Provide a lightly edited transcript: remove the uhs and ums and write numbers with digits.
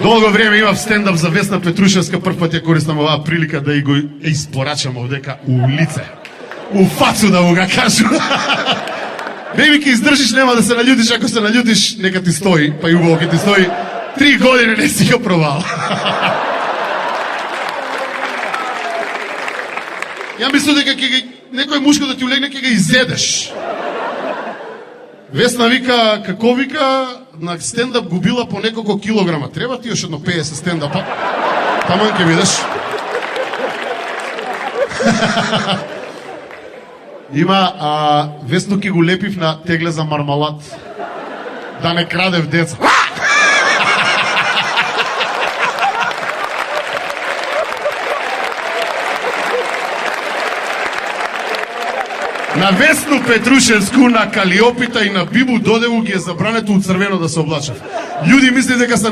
Долго време имав стендап за Весна Петрушевска, прв пат ја користам оваа прилика да и го испорачам овдека у лице. У фацу да му га кажу. Беби, ке издржиш, нема да се наљутиш, ако се наљутиш, нека ти стои, па и убаво ке ти стои. 3 години не си го пробал. Ја мислам дека некој мушко да ти улегне, ке га изедеш. Весна вика, како вика, на стендап губила по неколку килограма. Треба ти još едно 50 стендапа. Таман ке видиш. Има, Весно ке го лепив на тегле за мармалад. Да не крадев деца. На Весну Петрушевску, на Калиопита и на Бибу Додеву ги е забрането од црвено да се облачав. Луѓе мислат дека се